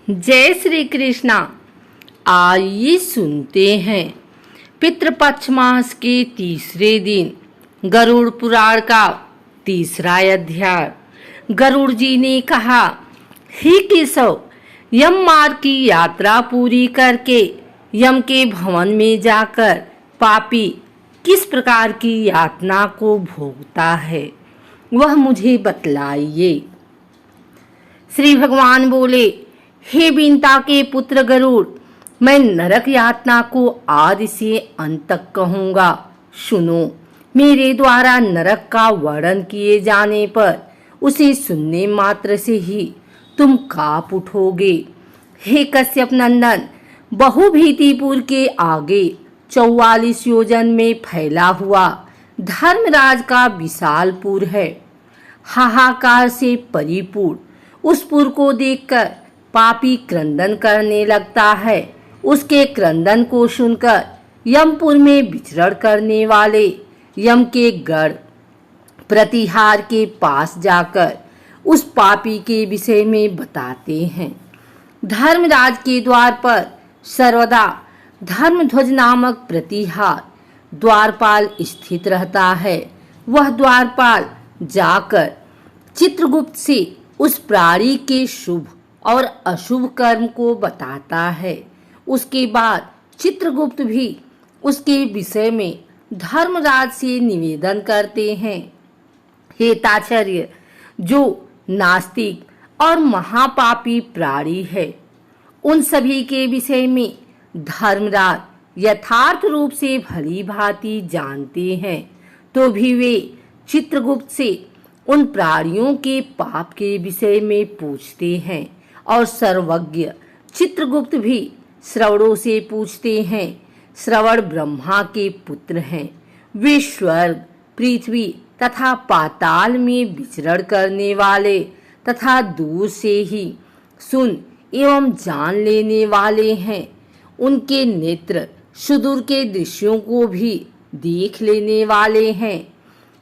जय श्री कृष्णा। आइए सुनते हैं पितृपक्ष मास के तीसरे दिन गरुड़ पुराण का तीसरा अध्याय। गरुड़ जी ने कहा, हे केशव, यम मार्ग की यात्रा पूरी करके यम के भवन में जाकर पापी किस प्रकार की यातना को भोगता है, वह मुझे बतलाइए। श्री भगवान बोले, हे बिंता के पुत्र गरुड़, मैं नरक यातना को आदि से अंत तक कहूँगा। सुनो, मेरे द्वारा नरक का वर्णन किए जाने पर उसे सुनने मात्र से ही तुम काँप उठोगे। हे कश्यप नंदन, बहुभीतिपुर के आगे 44 योजन में फैला हुआ धर्मराज का विशालपुर है। हाहाकार से परिपूर्ण उस पुर को देखकर पापी क्रंदन करने लगता है। उसके क्रंदन को सुनकर यमपुर में विचरण करने वाले यम के गढ़ प्रतिहार के पास जाकर उस पापी के विषय में बताते हैं। धर्मराज के द्वार पर सर्वदा धर्मध्वज नामक प्रतिहार द्वारपाल स्थित रहता है। वह द्वारपाल जाकर चित्रगुप्त से उस प्राणी के शुभ और अशुभ कर्म को बताता है। उसके बाद चित्रगुप्त भी उसके विषय में धर्मराज से निवेदन करते हैं। हे ताचार्य, जो नास्तिक और महापापी प्राणी है, उन सभी के विषय में धर्मराज यथार्थ रूप से भली भांति जानते हैं, तो भी वे चित्रगुप्त से उन प्राणियों के पाप के विषय में पूछते हैं। और सर्वज्ञ चित्रगुप्त भी श्रवणों से पूछते हैं। श्रवण ब्रह्मा के पुत्र हैं। वे स्वर्ग, पृथ्वी तथा पाताल में विचरण करने वाले तथा दूर से ही सुन एवं जान लेने वाले हैं। उनके नेत्र सुदूर के दृश्यों को भी देख लेने वाले हैं।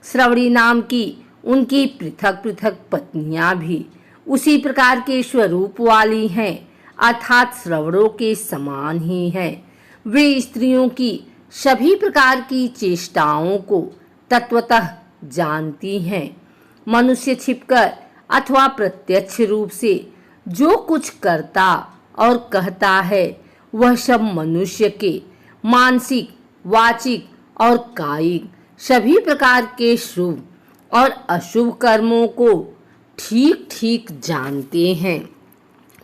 श्रवणी नाम की उनकी पृथक पृथक पत्नियां भी उसी प्रकार के स्वरूप वाली हैं, अर्थात श्रवणों के समान ही हैं। वे स्त्रियों की सभी प्रकार की चेष्टाओं को तत्वतः जानती हैं। मनुष्य छिपकर अथवा प्रत्यक्ष रूप से जो कुछ करता और कहता है, वह सब मनुष्य के मानसिक, वाचिक और कायिक सभी प्रकार के शुभ और अशुभ कर्मों को ठीक ठीक जानते हैं।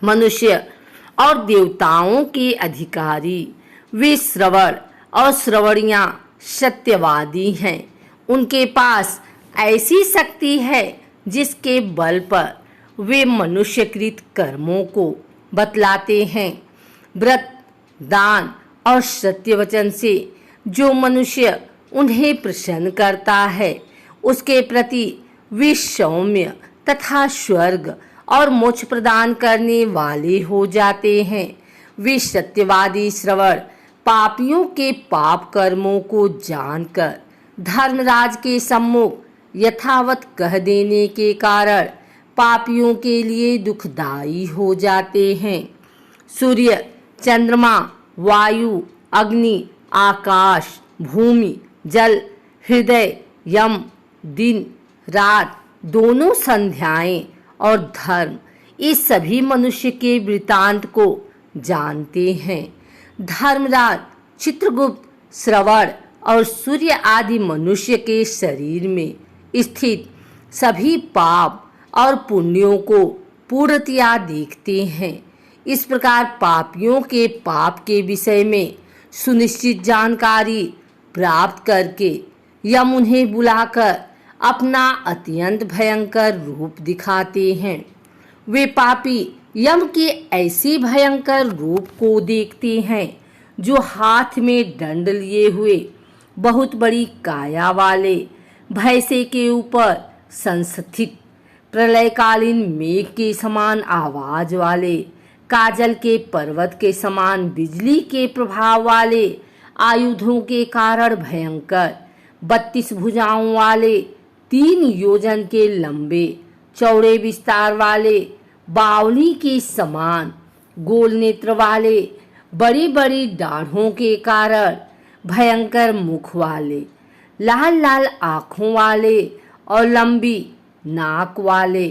मनुष्य और देवताओं के अधिकारी वे श्रवण और श्रवणियाँ सत्यवादी हैं। उनके पास ऐसी शक्ति है जिसके बल पर वे मनुष्यकृत कर्मों को बतलाते हैं। व्रत, दान और सत्य वचन से जो मनुष्य उन्हें प्रसन्न करता है, उसके प्रति वे सौम्य तथा स्वर्ग और मोक्ष प्रदान करने वाले हो जाते हैं। वे सत्यवादी श्रवण पापियों के पाप कर्मों को जानकर धर्मराज के सम्मुख यथावत कह देने के कारण पापियों के लिए दुखदायी हो जाते हैं। सूर्य, चंद्रमा, वायु, अग्नि, आकाश, भूमि, जल, हृदय, यम, दिन रात, दोनों संध्याएं और धर्म, इस सभी मनुष्य के वृतांत को जानते हैं। धर्मराज चित्रगुप्त श्रवण और सूर्य आदि मनुष्य के शरीर में स्थित सभी पाप और पुण्यों को पूर्णतया देखते हैं। इस प्रकार पापियों के पाप के विषय में सुनिश्चित जानकारी प्राप्त करके यम उन्हें बुलाकर अपना अत्यंत भयंकर रूप दिखाते हैं। वे पापी यम के ऐसे भयंकर रूप को देखते हैं, जो हाथ में दंड लिए हुए बहुत बड़ी काया वाले, भैंसे के ऊपर संस्थित प्रलयकालीन मेघ के समान आवाज वाले, काजल के पर्वत के समान बिजली के प्रभाव वाले, आयुधों के कारण भयंकर, 32 भुजाओं वाले, 3 योजन के लंबे चौड़े विस्तार वाले, बावली के समान गोल नेत्र वाले, बड़ी बड़ी दाढ़ों के कारण भयंकर मुख वाले, लाल लाल आँखों वाले और लंबी नाक वाले,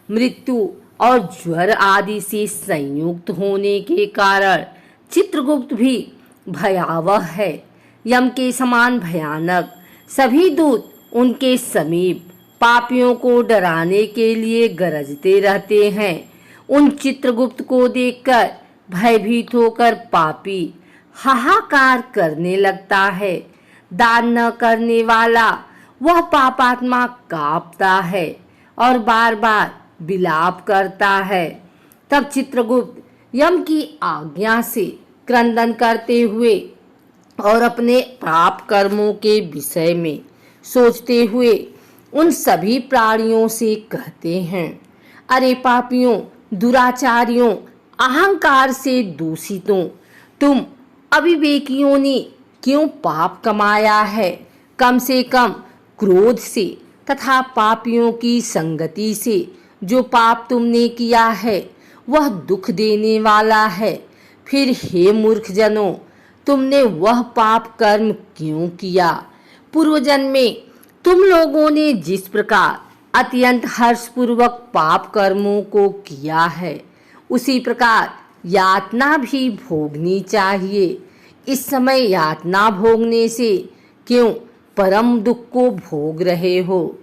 मृत्यु और ज्वर आदि से संयुक्त होने के कारण चित्रगुप्त भी भयावह है। यम के समान भयानक सभी दूत उनके समीप पापियों को डराने के लिए गरजते रहते हैं। उन चित्रगुप्त को देखकर भयभीत होकर पापी हाहाकार करने लगता है। दान न करने वाला वह पापात्मा कांपता है और बार बार विलाप करता है। तब चित्रगुप्त यम की आज्ञा से क्रंदन करते हुए और अपने पाप कर्मों के विषय में सोचते हुए उन सभी प्राणियों से कहते हैं, अरे पापियों, दुराचारियों, अहंकार से दूषितों, तुम अविवेकियों ने क्यों पाप कमाया है? कम से कम क्रोध से तथा पापियों की संगति से जो पाप तुमने किया है वह दुख देने वाला है। फिर हे मूर्ख जनों, तुमने वह पाप कर्म क्यों किया? पूर्व जन्म में तुम लोगों ने जिस प्रकार अत्यंत हर्षपूर्वक पाप कर्मों को किया है, उसी प्रकार यातना भी भोगनी चाहिए। इस समय यातना भोगने से क्यों परम दुख को भोग रहे हो?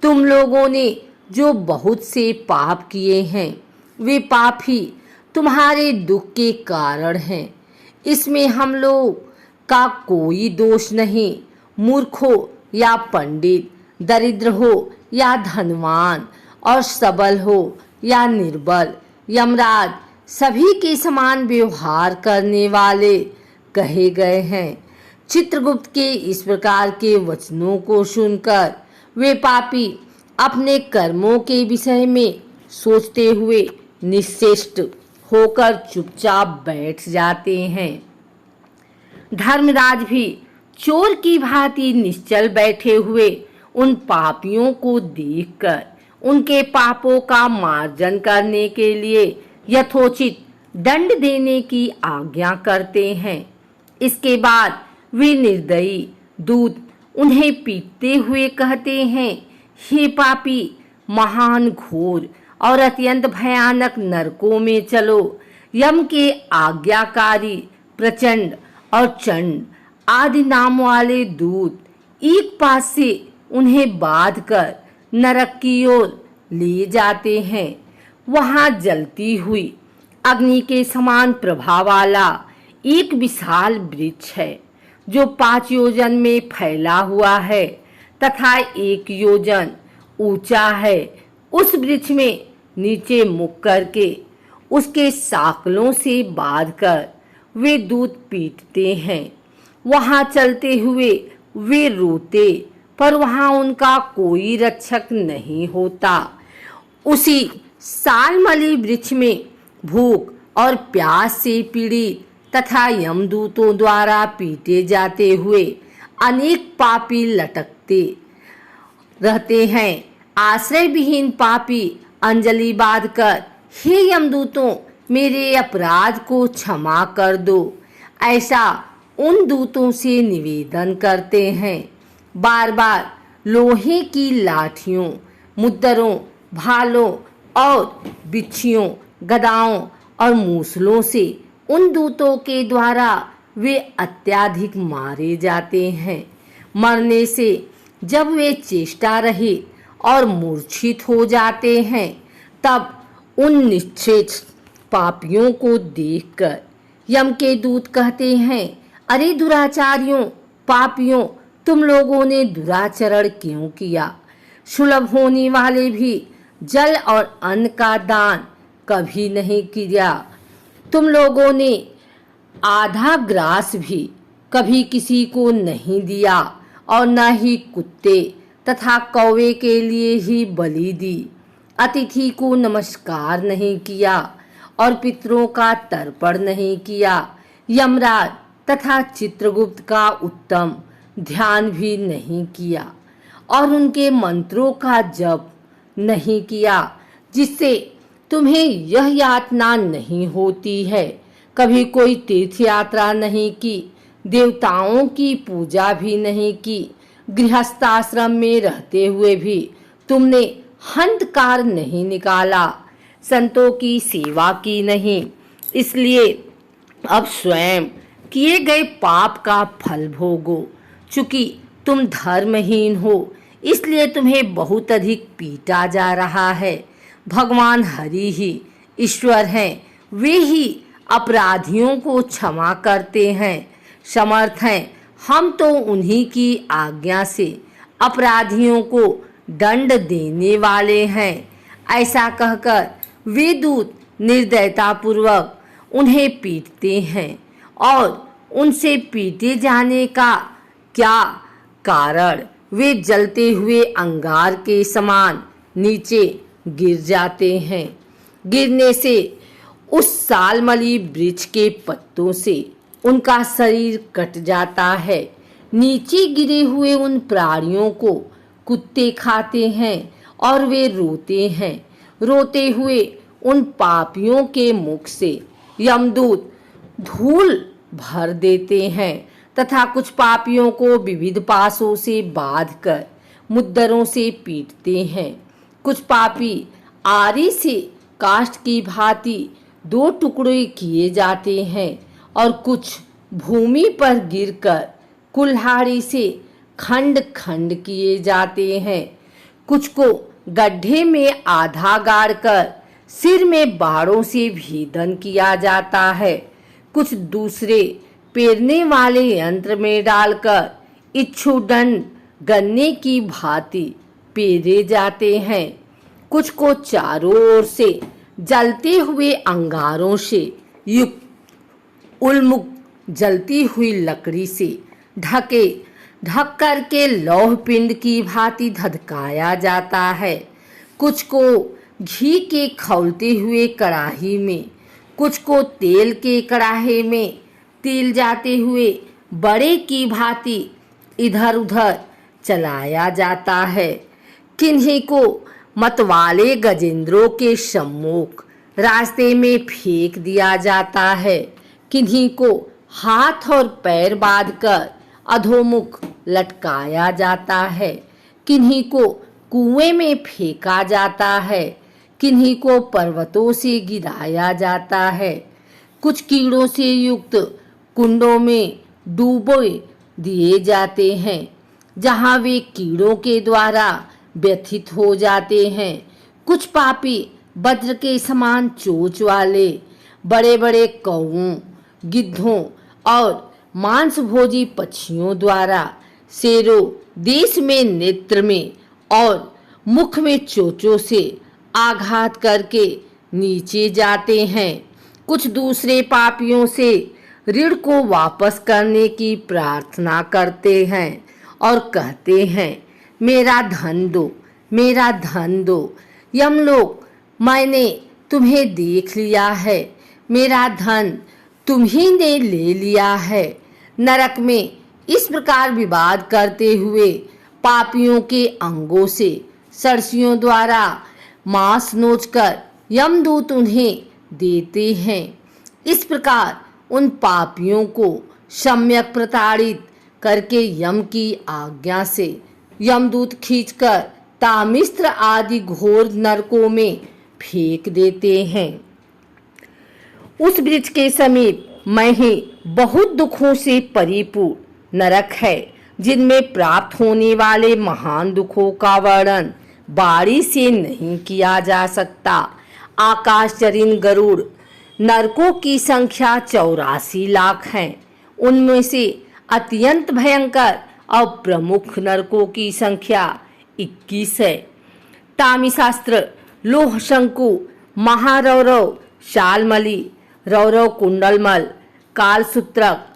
तुम लोगों ने जो बहुत से पाप किए हैं, वे पाप ही तुम्हारे दुख के कारण हैं। इसमें हम लोग का कोई दोष नहीं। मूर्ख हो या पंडित, दरिद्र हो या धनवान, और सबल हो या निर्बल, यमराज सभी के समान व्यवहार करने वाले कहे गए हैं। चित्रगुप्त के इस प्रकार के वचनों को सुनकर वे पापी अपने कर्मों के विषय में सोचते हुए निश्चेष्ट होकर चुपचाप बैठ जाते हैं। धर्मराज भी चोर की भांति निश्चल बैठे हुए उन पापियों को देखकर उनके पापों का मार्जन करने के लिए यथोचित दंड देने की आज्ञा करते हैं। इसके बाद वे निर्दयी दूत उन्हें पीटते हुए कहते हैं, हे पापी, महान घोर और अत्यंत भयानक नरकों में चलो। यम के आज्ञाकारी प्रचंड और चंड आदि नाम वाले दूत एक पास से उन्हें बांधकर नरक की ओर ले जाते हैं। वहां जलती हुई अग्नि के समान प्रभा वाला एक विशाल वृक्ष है जो 5 योजन में फैला हुआ है तथा 1 योजन ऊंचा है। उस वृक्ष में नीचे मुख करके उसके साकलों से बांधकर वे दूत पीटते हैं। वहां चलते हुए वे रोते, पर वहां उनका कोई रक्षक नहीं होता। उसी सालमली वृक्ष में भूख और प्यास से पीड़ित तथा यमदूतों द्वारा पीटे जाते हुए अनेक पापी लटकते रहते हैं। आश्रय विहीन पापी अंजलि बांधकर, हे यमदूतों, मेरे अपराध को क्षमा कर दो, ऐसा उन दूतों से निवेदन करते हैं। बार बार लोहे की लाठियों, मुद्दरों, भालों और बिच्छियों, गदाओं और मूसलों से उन दूतों के द्वारा वे अत्यधिक मारे जाते हैं। मरने से जब वे चेष्टा रहित और मूर्छित हो जाते हैं, तब उन निश्चेष्ट पापियों को देखकर यम के दूत कहते हैं, अरे दुराचारियों, पापियों, तुम लोगों ने दुराचरण क्यों किया? सुलभ होने वाले भी जल और अन्न का दान कभी नहीं किया। तुम लोगों ने आधा ग्रास भी कभी किसी को नहीं दिया और न ही कुत्ते तथा कौवे के लिए ही बलि दी। अतिथि को नमस्कार नहीं किया और पितरों का तर्पण नहीं किया। यमराज तथा चित्रगुप्त का उत्तम ध्यान भी नहीं किया और उनके मंत्रों का जप नहीं किया, जिससे तुम्हें यह यातना नहीं होती है। कभी कोई तीर्थ यात्रा नहीं की, देवताओं की पूजा भी नहीं की, गृहस्थाश्रम में रहते हुए भी तुमने हंतकार नहीं निकाला, संतों की सेवा की नहीं, इसलिए अब स्वयं किए गए पाप का फल भोगो। चूंकि तुम धर्महीन हो, इसलिए तुम्हें बहुत अधिक पीटा जा रहा है। भगवान हरि ही ईश्वर हैं, वे ही अपराधियों को क्षमा करते हैं, समर्थ हैं। हम तो उन्हीं की आज्ञा से अपराधियों को दंड देने वाले हैं। ऐसा कहकर वे दूत निर्दयतापूर्वक उन्हें पीटते हैं और उनसे पीटे जाने का क्या कारण वे जलते हुए अंगार के समान नीचे गिर जाते हैं। गिरने से उस सालमली वृक्ष के पत्तों से उनका शरीर कट जाता है। नीचे गिरे हुए उन प्राणियों को कुत्ते खाते हैं और वे रोते हैं। रोते हुए उन पापियों के मुख से यमदूत धूल भर देते हैं तथा कुछ पापियों को विविध पासों से बांधकर मुद्दरों से पीटते हैं। कुछ पापी आरी से काष्ठ की भांति दो टुकड़े किए जाते हैं और कुछ भूमि पर गिरकर कुल्हाड़ी से खंड खंड किए जाते हैं। कुछ को गड्ढे में आधा गाड़कर सिर में बाड़ों से भेदन किया जाता है। कुछ दूसरे पेरने वाले यंत्र में डालकर इच्छुदंड गन्ने की भांति पेरे जाते हैं। कुछ को चारों ओर से जलते हुए अंगारों से युक्त उन्मुख जलती हुई लकड़ी से ढक कर के लौह पिंड की भांति धधकाया जाता है। कुछ को घी के खौलते हुए कड़ाही में, कुछ को तेल के कड़ाहे में तेल जाते हुए बड़े की भांति इधर उधर चलाया जाता है। किन्हीं को मतवाले गजेंद्रों के सम्मुख रास्ते में फेंक दिया जाता है। किन्हीं को हाथ और पैर बांधकर अधोमुख लटकाया जाता है। किन्हीं को कुएं में फेंका जाता है। किन्हीं को पर्वतों से गिराया जाता है। कुछ कीड़ों से युक्त कुंडों में डूबो दिए जाते हैं, जहां वे कीड़ों के द्वारा व्यथित हो जाते हैं। कुछ पापी वज्र के समान चोंच वाले बड़े बड़े कौओं, गिद्धों और मांसभोजी पक्षियों द्वारा शेरों देश में नेत्र में और मुख में चोंचों से आघात करके नीचे जाते हैं। कुछ दूसरे पापियों से ऋण को वापस करने की प्रार्थना करते हैं और कहते हैं, मेरा धन दो, मेरा धन दो। यमलोक, मैंने तुम्हें देख लिया है, मेरा धन तुम्ही ने ले लिया है। नरक में इस प्रकार विवाद करते हुए पापियों के अंगों से सरसियों द्वारा मांस नोचकर यमदूत उन्हें देते हैं। इस प्रकार उन पापियों को सम्यक प्रताड़ित करके यम की आज्ञा से यमदूत खींचकर तामिस्त्र आदि घोर नरकों में फेंक देते हैं। उस वृक्ष के समीप में ही बहुत दुखों से परिपूर्ण नरक है, जिनमें प्राप्त होने वाले महान दुखों का वर्णन बारी से नहीं किया जा सकता। आकाशचरीन गरुड़ नरकों की संख्या 84 लाख है। उनमें से अत्यंत भयंकर और प्रमुख नरकों की संख्या 21 है। तामिशास्त्र, लोह शंकु, महारौरव, शालमली, रौरव कुंडलमल, कालसूत्रक,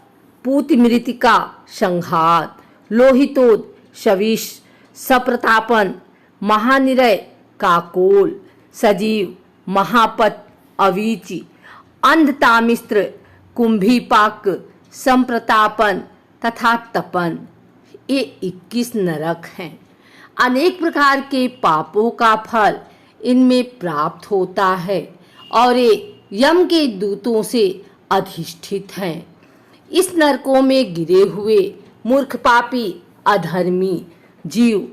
पूतिमृतिका, संघात, लोहितोद, शविश, सप्रतापन, महानिरय, काकोल, सजीव, महापत, अवीचि, अंधतामिस्त्र, कुंभीपाक, संप्रतापन तथा तपन, ये 21 नरक हैं। अनेक प्रकार के पापों का फल इनमें प्राप्त होता है और ये यम के दूतों से अधिष्ठित हैं। इस नरकों में गिरे हुए मूर्ख पापी अधर्मी जीव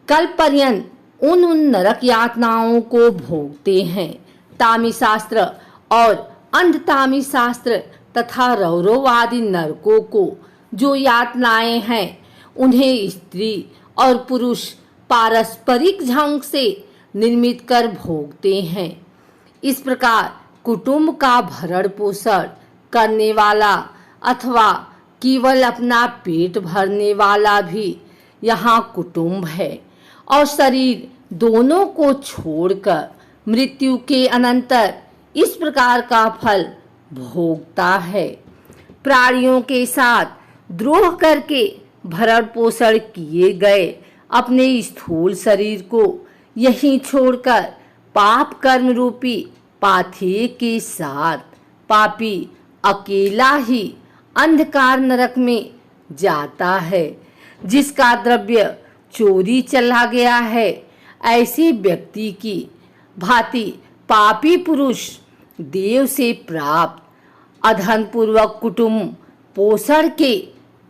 कल्पपर्यंत उन नरक यातनाओं को भोगते हैं। तामी शास्त्र और अंधतामी शास्त्र तथा रौरववादी नरकों को जो यातनाएं हैं उन्हें स्त्री और पुरुष पारस्परिक ढंग से निर्मित कर भोगते हैं। इस प्रकार कुटुंब का भरण पोषण करने वाला अथवा केवल अपना पेट भरने वाला भी यहाँ कुटुंब है और शरीर दोनों को छोड़कर मृत्यु के अनंतर इस प्रकार का फल भोगता है। प्राणियों के साथ द्रोह करके भरण पोषण किए गए अपने स्थूल शरीर को यहीं छोड़कर पाप कर्म रूपी पाथेय के साथ पापी अकेला ही अंधकार नरक में जाता है। जिसका द्रव्य चोरी चला गया है, ऐसे व्यक्ति की भांति पापी पुरुष देव से प्राप्त अधन पूर्वक कुटुंब पोषण के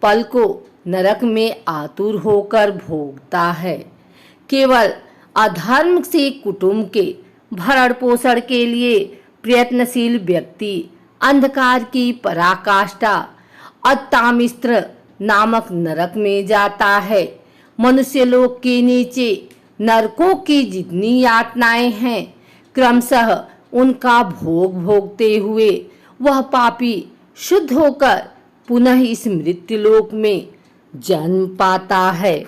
फल को नरक में आतुर होकर भोगता है। केवल अधर्म से कुटुंब के भरण पोषण के लिए प्रयत्नशील व्यक्ति अंधकार की पराकाष्ठा अत्तामिस्त्र नामक नरक में जाता है। मनुष्य लोक के नीचे नरकों की जितनी यातनाएं हैं, क्रमशः उनका भोग भोगते हुए वह पापी शुद्ध होकर पुनः इस मृत्यु लोक में जन्म पाता है।